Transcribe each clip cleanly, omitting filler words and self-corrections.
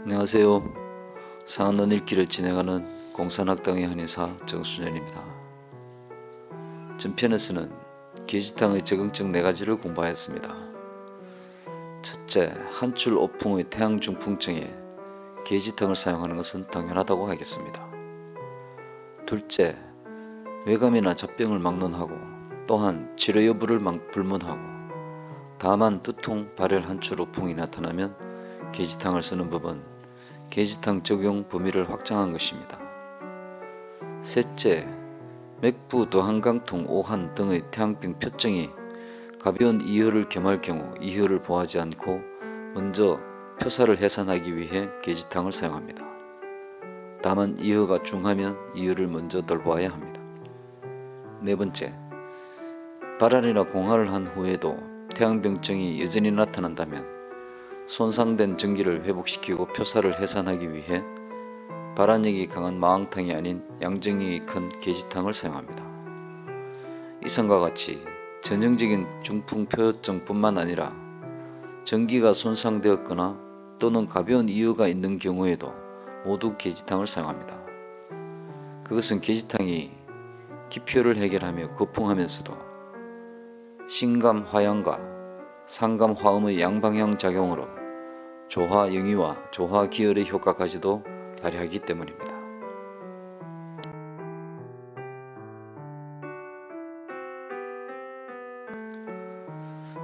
안녕하세요. 상한론 읽기를 진행하는 공산학당의 한의사 정순현입니다. 전편에서는 계지탕의 적응증 4가지를 공부하였습니다. 첫째, 한출 오풍의 태양중풍증에 계지탕을 사용하는 것은 당연하다고 하겠습니다. 둘째, 외감이나 잡병을 막론하고 또한 치료 여부를 불문하고 다만 두통, 발열, 한출 오풍이 나타나면 계지탕을 쓰는 법은 계지탕 적용 범위를 확장한 것입니다. 셋째, 맥부, 도한강통, 오한 등의 태양병 표증이 가벼운 이혈을 겸할 경우 이혈을 보하지 않고 먼저 표사를 해산하기 위해 계지탕을 사용합니다. 다만 이혈가 중하면 이혈을 먼저 돌보아야 합니다. 네 번째, 발환이나 공화를 한 후에도 태양병증이 여전히 나타난다면 손상된 전기를 회복시키고 표사를 해산하기 위해 발환력이 강한 마왕탕이 아닌 양정력이 큰 계지탕을 사용합니다. 이상과 같이 전형적인 중풍표증뿐만 아니라 전기가 손상되었거나 또는 가벼운 이유가 있는 경우에도 모두 계지탕을 사용합니다. 그것은 계지탕이 기표를 해결하며 거풍하면서도 신감 화양과 상감 화음의 양방향 작용으로 조화 영유와 조화 기혈의 효과까지도 발휘하기 때문입니다.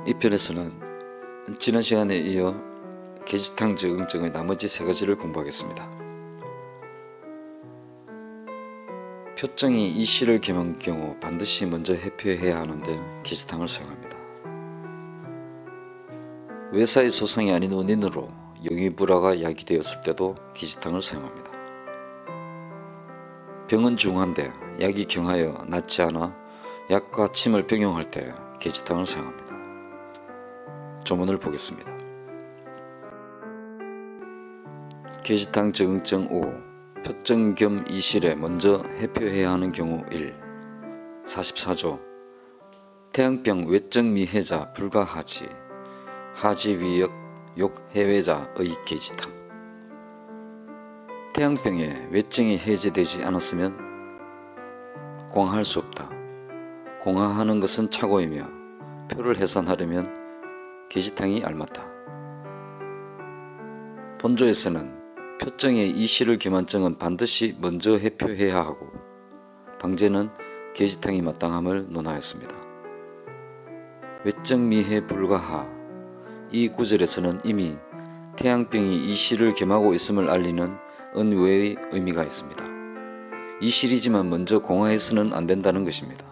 이 편에서는 지난 시간에 이어 계지탕 적응증의 나머지 3가지를 공부하겠습니다. 표증이 이실을 겸한 경우 반드시 먼저 해표해야 하는데 계지탕을 사용합니다. 외사의 소상이 아닌 원인으로 영유불화가 야기되었을 때도 계지탕을 사용합니다. 병은 중한데 약이 경하여 낫지 않아 약과 침을 병용할 때 계지탕을 사용합니다. 조문을 보겠습니다. 계지탕 적응증 5. 표증 겸 이실에 먼저 해표해야 하는 경우 1. 44조 태양병 외증 미해자 불가하지 하지위역 욕해외자의 계지탕. 태양병에 외증이 해제되지 않았으면 공화할 수 없다. 공화하는 것은 착오이며 표를 해산하려면 계지탕이 알맞다. 본조에서는 표증의 이실을 겸한 증은 반드시 먼저 해표해야 하고 방제는 계지탕이 마땅함을 논하였습니다. 외증 미해 불가하 이 구절에서는 이미 태양병이 이실을 겸하고 있음을 알리는 은외의 의미가 있습니다. 이실이지만 먼저 공화해서는 안된다는 것입니다.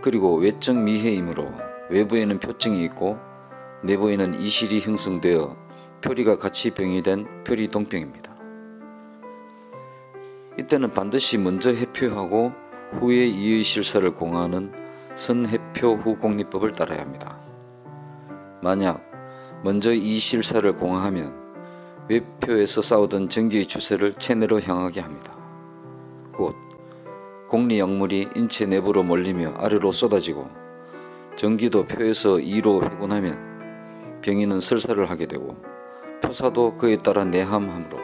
그리고 외증 미해이므로 외부에는 표증이 있고 내부에는 이실이 형성되어 표리가 같이 병이된 표리동병입니다. 이때는 반드시 먼저 해표하고 후에 이의 실사를 공화하는 선해표 후 공리법을 따라야 합니다. 만약 먼저 이 실사를 공화하면 외표에서 싸우던 전기의 추세를 체내로 향하게 합니다. 곧 공리 약물이 인체 내부로 몰리며 아래로 쏟아지고 전기도 표에서 2로 회군하면 병인은 설사를 하게 되고 표사도 그에 따라 내함하므로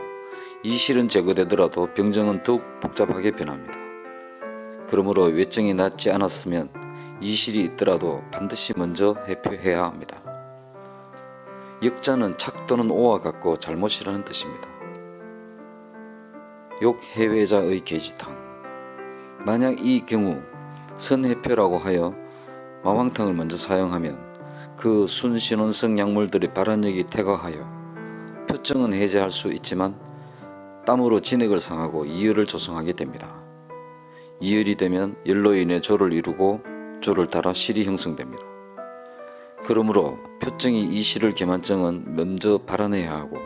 이 실은 제거되더라도 병정은 더욱 복잡하게 변합니다. 그러므로 외증이 낫지 않았으면 이 실이 있더라도 반드시 먼저 해표해야 합니다. 역자는 착 또는 오와 같고 잘못이라는 뜻입니다. 욕해외자의 계지탕. 만약 이 경우 선해표라고 하여 마왕탕을 먼저 사용하면 그 순신원성 약물들의 발환력이 퇴거하여 표증은 해제할 수 있지만 땀으로 진액을 상하고 이열을 조성하게 됩니다. 이열이 되면 열로 인해 조를 이루고 조를 따라 실이 형성됩니다. 그러므로 표증이 이실을 겸한 증은 먼저 발환해야 하고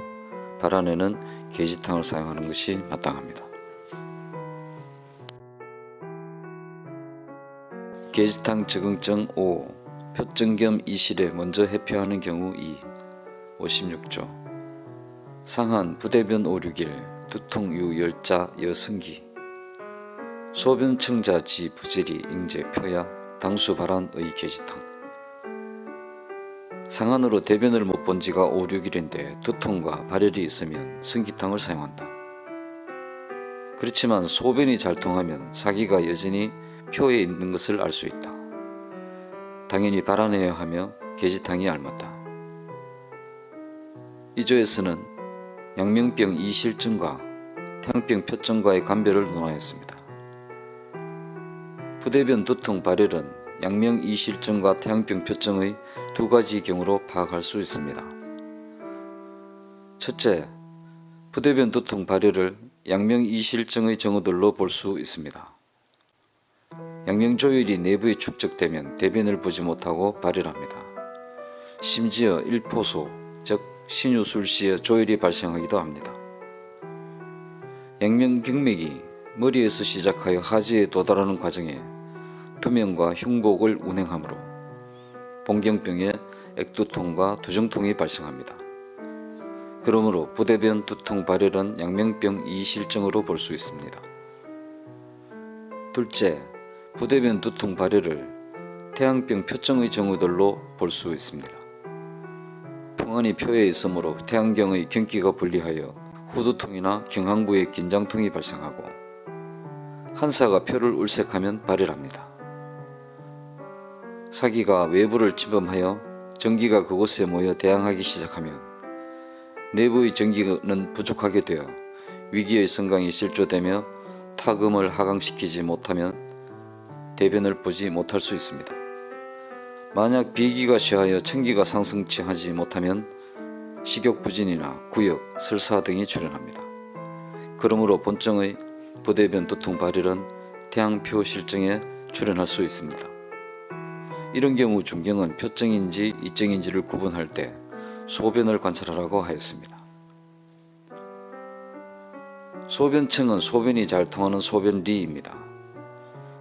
발환에는 계지탕을 사용하는 것이 마땅합니다. 계지탕 적응증 5. 표증 겸 이실에 먼저 해표하는 경우 2. 56조 상한 부대변 561 두통유 열자 여승기 소변청자 지 부질이 ing제 표야 당수 발환의 계지탕. 상한으로 대변을 못 본 지가 5, 6일인데 두통과 발열이 있으면 승기탕을 사용한다. 그렇지만 소변이 잘 통하면 사기가 여전히 표에 있는 것을 알 수 있다. 당연히 발안해야 하며 계지탕이 알맞다. 이 조에서는 양명병 이실증과 태양병 표증과의 관별을 논하였습니다. 부대변 두통 발열은 양명 이실증과 태양병 표증의 두 가지 경우로 파악할 수 있습니다. 첫째, 부대변 두통 발열을 양명 이실증의 정후들로 볼 수 있습니다. 양명 조율이 내부에 축적되면 대변을 보지 못하고 발열합니다. 심지어 일포소, 즉 신유술시에 조율이 발생하기도 합니다. 양명경맥이 머리에서 시작하여 하지에 도달하는 과정에 투명과 흉복을 운행하므로 봉경병에 액두통과 두정통이 발생합니다. 그러므로 부대변 두통 발열은 양명병 이실증으로 볼 수 있습니다. 둘째, 부대변 두통 발열을 태양병 표증의 정후들로 볼 수 있습니다. 풍안이 표에 있으므로 태양경의 경기가 분리하여 후두통이나 경항부에 긴장통이 발생하고 한사가 표를 울색하면 발열합니다. 사기가 외부를 침범하여 전기가 그곳에 모여 대항하기 시작하면 내부의 전기는 부족하게 되어 위기의 성강이 실조되며 타금을 하강시키지 못하면 대변을 보지 못할 수 있습니다. 만약 비기가 쇠하여 천기가 상승치 하지 못하면 식욕부진이나 구역, 설사 등이 출현합니다. 그러므로 본증의 부대변 두통 발열은 태양표 실증에 출현할 수 있습니다. 이런 경우 중경은 표증인지 이증인지를 구분할 때 소변을 관찰하라고 하였습니다. 소변층은 소변이 잘 통하는 소변리입니다.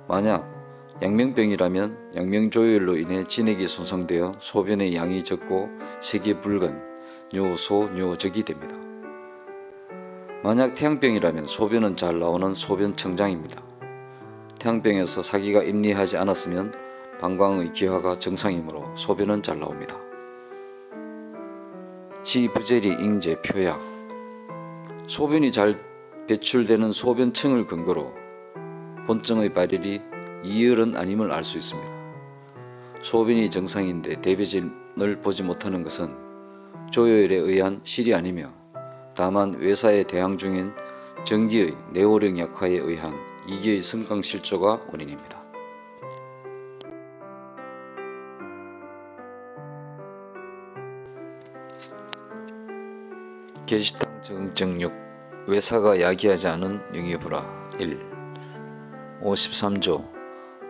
만약 양명병이라면 양명조율로 인해 진액이 손상되어 소변의 양이 적고 색이 붉은 뇨소, 뇨적이 됩니다. 만약 태양병이라면 소변은 잘 나오는 소변청장입니다. 태양병에서 사기가 임리하지 않았으면 방광의 기화가 정상이므로 소변은 잘 나옵니다. 지부제리 잉제 표약 소변이 잘 배출되는 소변층을 근거로 본증의 발열이 이열은 아님을 알 수 있습니다. 소변이 정상인데 대변을 보지 못하는 것은 조혈에 의한 실이 아니며 다만 외사에 대항 중인 전기의 내호령 약화에 의한 이기의 성강 실조가 원인입니다. 계시탕 적응증 6 외사가 야기하지 않은 영유불화 1 53조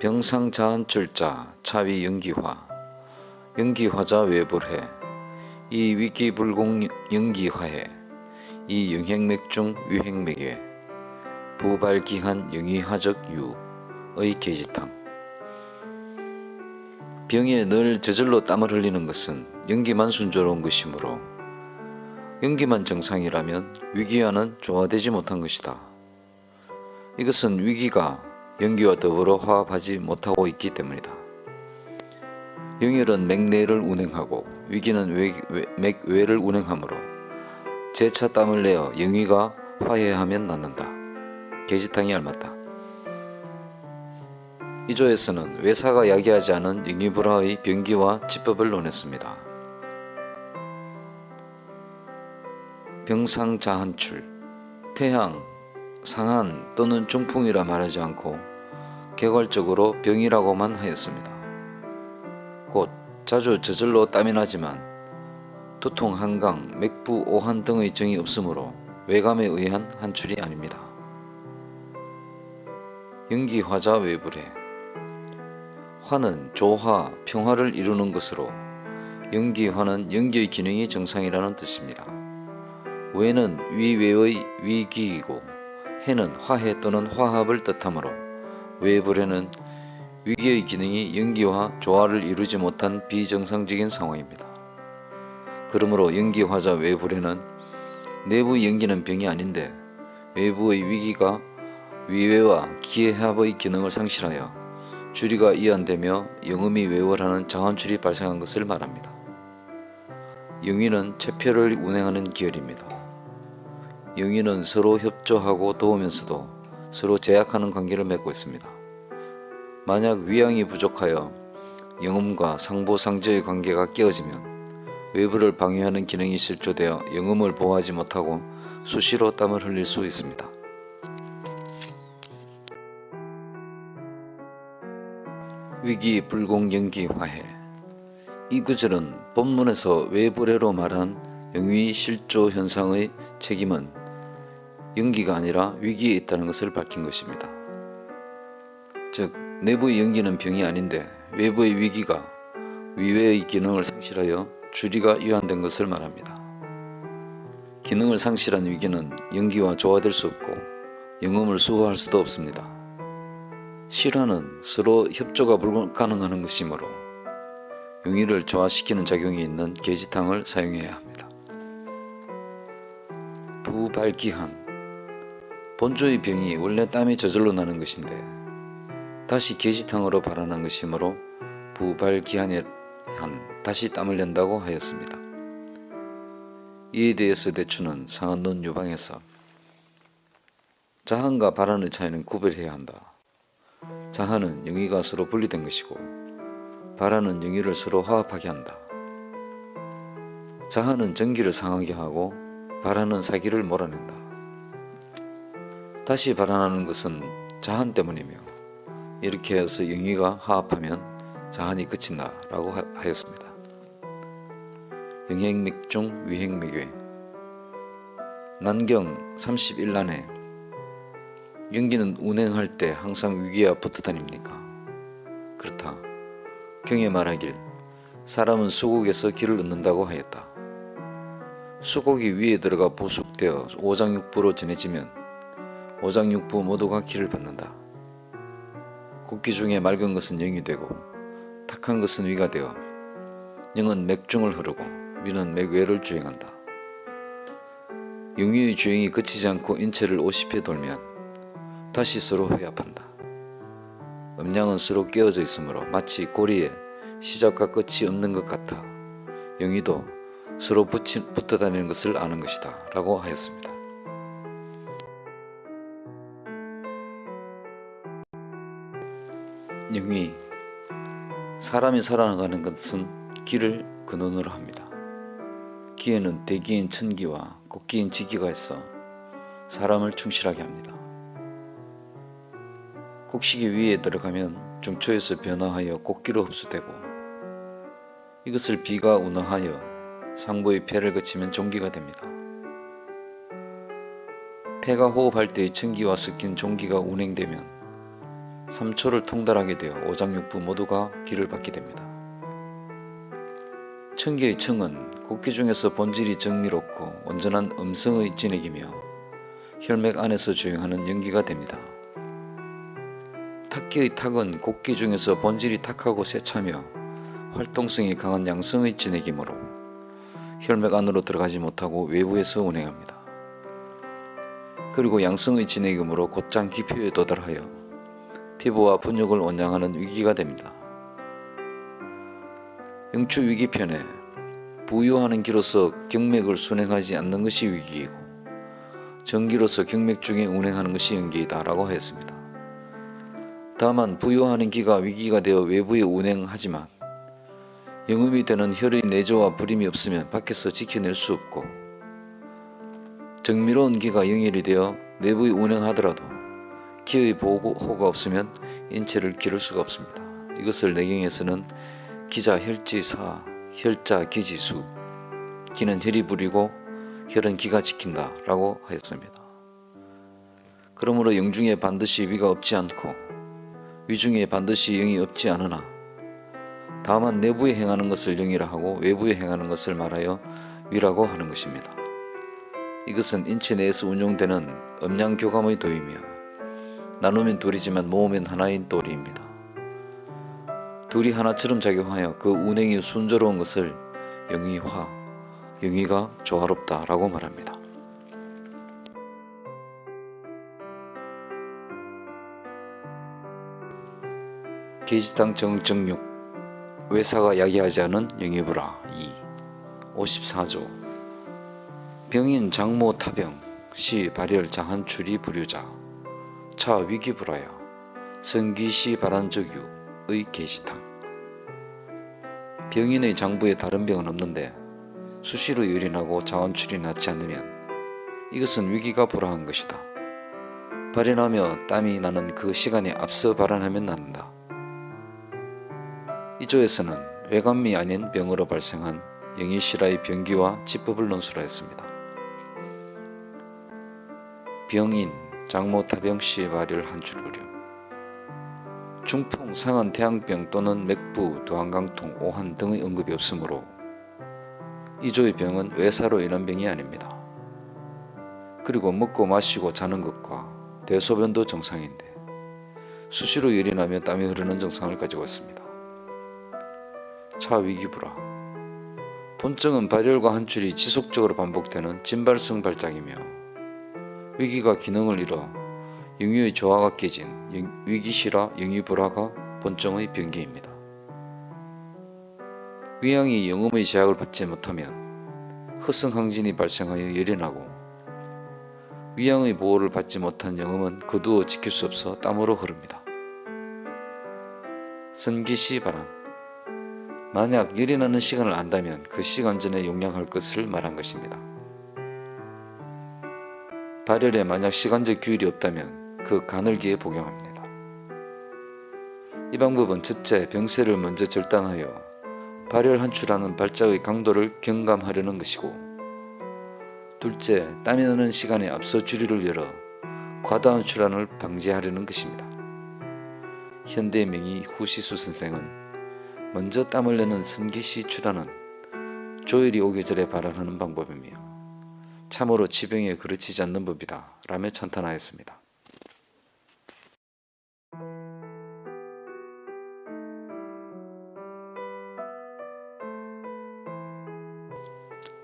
병상자한출자 차위 연기화 연기화자 외불해 이 위기불공 연기화해 이 영행맥중 위행맥에 부발기한 영위하적 유의 계시탕 병에 늘 저절로 땀을 흘리는 것은 연기만 순조로운 것이므로 연기만 정상이라면 위기와는 조화되지 못한 것이다. 이것은 위기가 연기와 더불어 화합하지 못하고 있기 때문이다. 영혈은 맥내를 운행하고 위기는 맥외를 운행하므로 재차 땀을 내어 영위가 화해하면 낫는다. 계지탕이 알맞다. 이 조에서는 외사가 야기하지 않은 영유불화의 병기와 치법을 논했습니다. 병상자한출, 태양, 상한 또는 중풍이라 말하지 않고 개괄적으로 병이라고만 하였습니다. 곧 자주 저절로 땀이 나지만 두통, 한강, 맥부, 오한 등의 증이 없으므로 외감에 의한 한출이 아닙니다. 연기화자 외불해 화는 조화, 평화를 이루는 것으로 연기화는 연기의 기능이 정상이라는 뜻입니다. 외는 위외의 위기이고 해는 화해 또는 화합을 뜻하므로 외불해는 위기의 기능이 연기와 조화를 이루지 못한 비정상적인 상황입니다. 그러므로 연기화자 외불해는 내부 연기는 병이 아닌데 외부의 위기가 위외와 기해합의 기능을 상실하여 주리가 이완되며 영음이 외월하는 자한출이 발생한 것을 말합니다. 영위는 체표를 운행하는 기혈입니다. 영위는 서로 협조하고 도우면서도 서로 제약하는 관계를 맺고 있습니다. 만약 위양이 부족하여 영음과 상부상조의 관계가 깨어지면 외부를 방해하는 기능이 실조되어 영음을 보호하지 못하고 수시로 땀을 흘릴 수 있습니다. 위기 불공 영기 화해. 이 구절은 본문에서 외부래로 말한 영위 실조 현상의 책임은 영기가 아니라 위기에 있다는 것을 밝힌 것입니다. 즉 내부의 영기는 병이 아닌데 외부의 위기가 위외의 기능을 상실하여 주리가 이완된 것을 말합니다. 기능을 상실한 위기는 영기와 조화될 수 없고 영음을 수호할 수도 없습니다. 실화는 서로 협조가 불가능한 것이므로 영위를 조화시키는 작용이 있는 계지탕을 사용해야 합니다. 부발기한. 본조의 병이 원래 땀이 저절로 나는 것인데 다시 계지탕으로 발환한 것이므로 부발기한에 다시 땀을 낸다고 하였습니다. 이에 대해서 대추는 상한론 유방에서 자한과 발한의 차이는 구별해야 한다. 자한은 영위가 서로 분리된 것이고 발한은 영위를 서로 화합하게 한다. 자한은 전기를 상하게 하고 발한은 사기를 몰아낸다. 다시 발환하는 것은 자한 때문이며 이렇게 해서 영위가 화합하면 자한이 그친다 라고 하였습니다. 영행맥중 위행맥외. 난경 31난에 영기는 운행할 때 항상 위기와 붙어 다닙니까? 그렇다. 경에 말하길 사람은 수국에서 기를 얻는다고 하였다. 수국이 위에 들어가 부숙되어 오장육부로 전해지면 오장육부 모두가 기를 받는다. 곡기 중에 맑은 것은 영이 되고 탁한 것은 위가 되어 영은 맥중을 흐르고 위는 맥외를 주행한다. 영위의 주행이 그치지 않고 인체를 오십해 돌면 다시 서로 회합한다. 음양은 서로 깨어져 있으므로 마치 고리에 시작과 끝이 없는 것 같아 영위도 서로 붙어 다니는 것을 아는 것이다 라고 하였습니다. 영위. 사람이 살아나가는 것은 기를 근원으로 합니다. 기에는 대기인 천기와 곡기인 지기가 있어 사람을 충실하게 합니다. 곡식이 위에 들어가면 중초에서 변화하여 곡기로 흡수되고 이것을 비가 운하하여 상부의 폐를 거치면 종기가 됩니다. 폐가 호흡할 때의 천기와 섞인 종기가 운행되면 3초를 통달하게 되어 오장육부 모두가 기를 받게 됩니다. 천기의 청은 곡기 중에서 본질이 정밀롭고 온전한 음성의 진액이며 혈맥 안에서 주행하는 연기가 됩니다. 탁기의 탁은 곡기 중에서 본질이 탁하고 세차며 활동성이 강한 양성의 진액이므로 혈맥 안으로 들어가지 못하고 외부에서 운행합니다. 그리고 양성의 진액이므로 곧장 기표에 도달하여 피부와 분육을 온양하는 위기가 됩니다. 영추 위기편에 부유하는 기로서 경맥을 순행하지 않는 것이 위기이고 전기로서 경맥 중에 운행하는 것이 연기이다 라고 하였습니다. 다만 부유하는 기가 위기가 되어 외부에 운행하지만 영음이 되는 혈의 내조와 불임이 없으면 밖에서 지켜낼 수 없고 정밀로운 기가 영일이 되어 내부에 운행하더라도 기의 보호가 없으면 인체를 기를 수가 없습니다. 이것을 내경에서는 기자 혈지사 혈자 기지수 기는 혈이 부리고 혈은 기가 지킨다 라고 하였습니다. 그러므로 영중에 반드시 위가 없지 않고 위중에 반드시 영이 없지 않으나 다만 내부에 행하는 것을 영이라 하고 외부에 행하는 것을 말하여 위라고 하는 것입니다. 이것은 인체 내에서 운용되는 음양교감의 도이며 나누면 둘이지만 모으면 하나인 도리입니다. 둘이 하나처럼 작용하여 그 운행이 순조로운 것을 영위화, 영위가 조화롭다 라고 말합니다. 계지탕 정정육 외사가 야기하지 않은 영위부라 2. 54조 병인 장모 타병 시 발열 자한출이 불유자 차 위기불하야 성기시 발한적유의 계시탕. 병인의 장부에 다른 병은 없는데 수시로 열이 나고 자원출이 낫지 않으면 이것은 위기가 불화한 것이다. 발현하며 땀이 나는 그 시간에 앞서 발환하면 낫는다. 이 조에서는 외감미 아닌 병으로 발생한 영의실화의 병기와 치법을 논술하였습니다. 병인 장모 타병시 발열 한출의료 중풍, 상한, 태양병 또는 맥부, 도안강통, 오한 등의 언급이 없으므로 이 조의 병은 외사로 인한 병이 아닙니다. 그리고 먹고 마시고 자는 것과 대소변도 정상인데 수시로 열이 나며 땀이 흐르는 증상을 가지고 있습니다. 차 위기불하 본증은 발열과 한출이 지속적으로 반복되는 진발성 발작이며 위기가 기능을 잃어 영유의 조화가 깨진 위기실화 영유불화가 본증의 병기입니다. 위양이 영음의 제약을 받지 못하면 허성항진이 발생하여 열이 나고 위양의 보호를 받지 못한 영음은 거두어 지킬 수 없어 땀으로 흐릅니다. 선기시 바람 만약 열이 나는 시간을 안다면 그 시간 전에 용량할 것을 말한 것입니다. 발열에 만약 시간적 규율이 없다면 그 가늘기에 복용합니다. 이 방법은 첫째 병세를 먼저 절단하여 발열 한출하는 발작의 강도를 경감하려는 것이고 둘째 땀이 나는 시간에 앞서 주류를 열어 과다한 출환을 방지하려는 것입니다. 현대의 명의 후시수 선생은 먼저 땀을 내는 선기시 출환은 조열이 오기 전에 발환하는 방법이며 참으로 치병에 그르치지 않는 법이다 라며 찬탄하였습니다.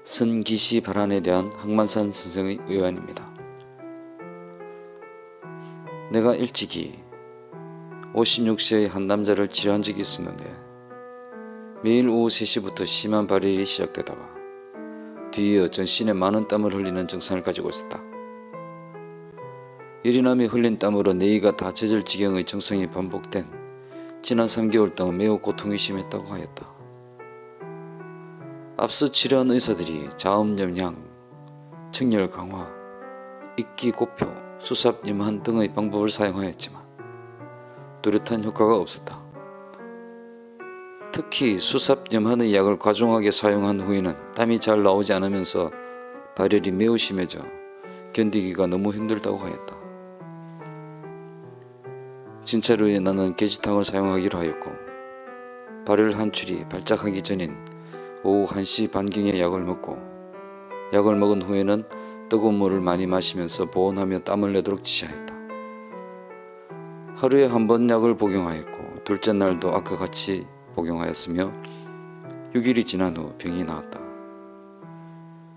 선기시 발환에 대한 항만산 선생의 의안입니다. 내가 일찍이 56세의 한 남자를 치료한 적이 있었는데 매일 오후 3시부터 심한 발열이 시작되다가 뒤이어 전신에 많은 땀을 흘리는 증상을 가지고 있었다. 열이 나며 흘린 땀으로 내의가 다 젖을 지경의 증상이 반복된 지난 3개월 동안 매우 고통이 심했다고 하였다. 앞서 치료한 의사들이 자음염향, 청열 강화, 익기 고표, 수삽 염한 등의 방법을 사용하였지만 뚜렷한 효과가 없었다. 특히 수삽 염한의 약을 과중하게 사용한 후에는 땀이 잘 나오지 않으면서 발열이 매우 심해져 견디기가 너무 힘들다고 하였다. 진찰 후에 나는 계지탕을 사용하기로 하였고 발열 한출이 발작하기 전인 오후 1시 반경에 약을 먹고 약을 먹은 후에는 뜨거운 물을 많이 마시면서 보온하며 땀을 내도록 지시하였다. 하루에 한 번 약을 복용하였고 둘째 날도 아까 같이 복용하였으며 6일이 지난 후 병이 나았다.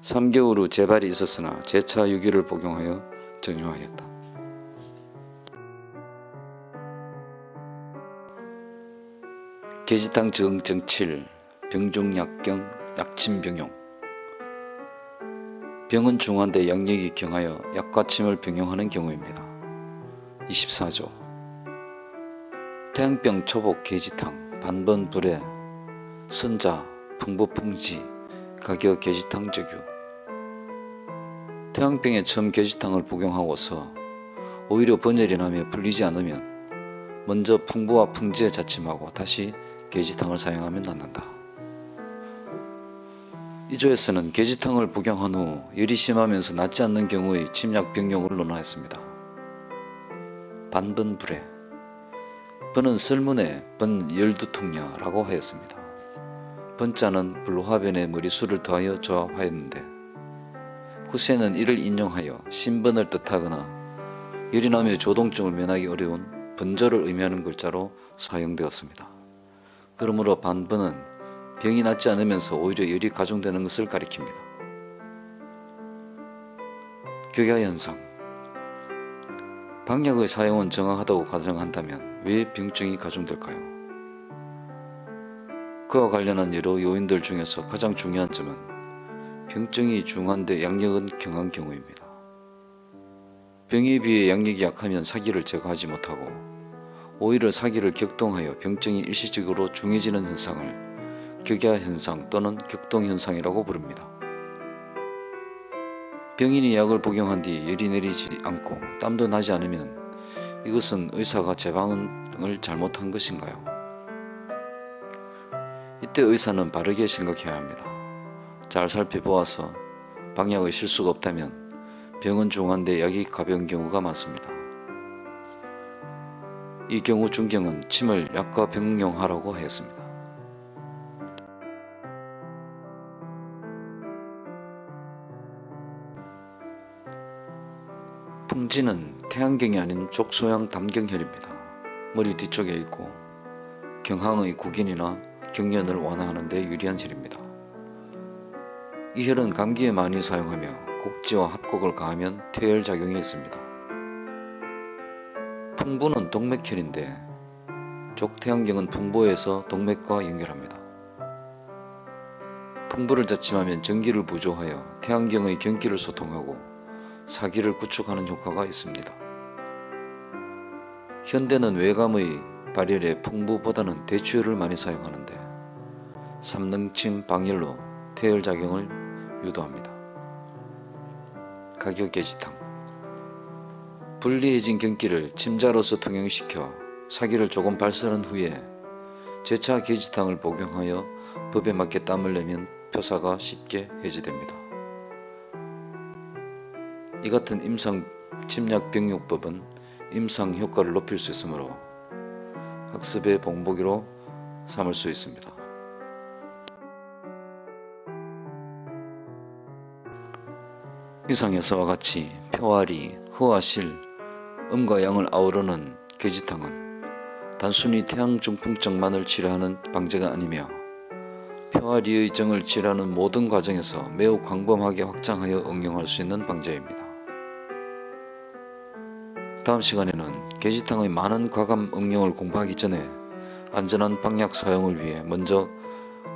3개월 후 재발이 있었으나 재차 6일을 복용하여 전유하였다. 계지탕 적응증 7 병중약경 약침병용 병은 중한데 약력이 경하여 약과 침을 병용하는 경우입니다. 24조 태양병 초복 계지탕 반번 불에 선자 풍부풍지 가격 계지탕 적유 태양병에 처음 계지탕을 복용하고서 오히려 번열이 나며 풀리지 않으면 먼저 풍부와 풍지에 자침하고 다시 계지탕을 사용하면 낫는다. 이 조에서는 계지탕을 복용한 후 열이 심하면서 낫지 않는 경우의 침약 병용을 논하였습니다. 반번불에 번은 설문에 번 열두통야라고 하였습니다. 번자는 불화변에 머리수를 더하여 조합하였는데 후세는 이를 인용하여 신번을 뜻하거나 열이 나며 조동증을 면하기 어려운 번조를 의미하는 글자로 사용되었습니다. 그러므로 반번은 병이 낫지 않으면서 오히려 열이 가중되는 것을 가리킵니다. 교야현상 방약의 사용은 정확하다고 가정한다면 왜 병증이 가중될까요? 그와 관련한 여러 요인들 중에서 가장 중요한 점은 병증이 중한데 양력은 경한 경우입니다. 병에 비해 양력이 약하면 사기를 제거하지 못하고 오히려 사기를 격동하여 병증이 일시적으로 중해지는 현상을 격야현상 또는 격동현상이라고 부릅니다. 병인이 약을 복용한 뒤 열이 내리지 않고 땀도 나지 않으면 이것은 의사가 처방을 잘못한 것인가요? 이때 의사는 바르게 생각해야 합니다. 잘 살펴보아서 방약의 실수가 없다면 병은 중한데 약이 가벼운 경우가 많습니다. 이 경우 중경은 침을 약과 병용하라고 하였습니다. 풍지는 태양경이 아닌 족소양 담경혈입니다. 머리 뒤쪽에 있고 경항의 구긴이나 경련을 완화하는 데 유리한 혈입니다. 이 혈은 감기에 많이 사용하며 곡지와 합곡을 가하면 퇴혈 작용이 있습니다. 풍부는 동맥혈인데 족태양경은 풍부에서 동맥과 연결합니다. 풍부를 자침하면 전기를 부조하여 태양경의 경기를 소통하고 사기를 구축하는 효과가 있습니다. 현대는 외감의 발열에 풍부보다는 대추혈을 많이 사용하는데 삼능침 방열로 퇴혈 작용을 유도합니다. 가격개지탕 분리해진 경기를 침자로서 통용시켜 사기를 조금 발설한 후에 재차 개지탕을 복용하여 법에 맞게 땀을 내면 표사가 쉽게 해지됩니다. 이 같은 임상 침략병육법은 임상 효과를 높일 수 있으므로 학습의 본보기로 삼을 수 있습니다. 이상에서와 같이 표알이, 흐와 실, 음과 양을 아우르는 개지탕은 단순히 태양중풍증만을 치료하는 방제가 아니며 표알이의 정을 치료하는 모든 과정에서 매우 광범하게 확장하여 응용할 수 있는 방제입니다. 다음 시간에는 개지탕의 많은 과감 응용을 공부하기 전에 안전한 방약 사용을 위해 먼저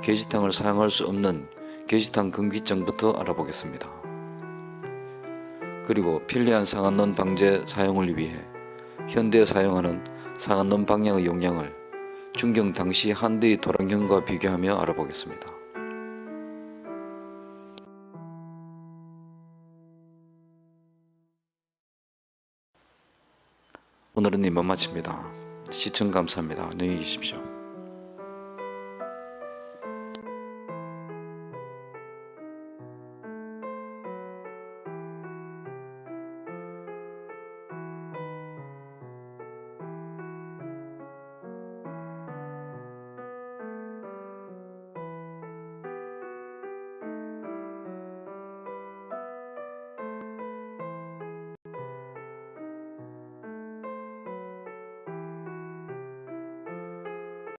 개지탕을 사용할 수 없는 개지탕 금기증부터 알아보겠습니다. 그리고 편리한 상한론 방제 사용을 위해 현대에 사용하는 상한론 방약의 용량을 중경 당시 한대의 도량형과 비교하며 알아보겠습니다. 오늘은 이만 마칩니다. 시청 감사합니다. 안녕히 계십시오.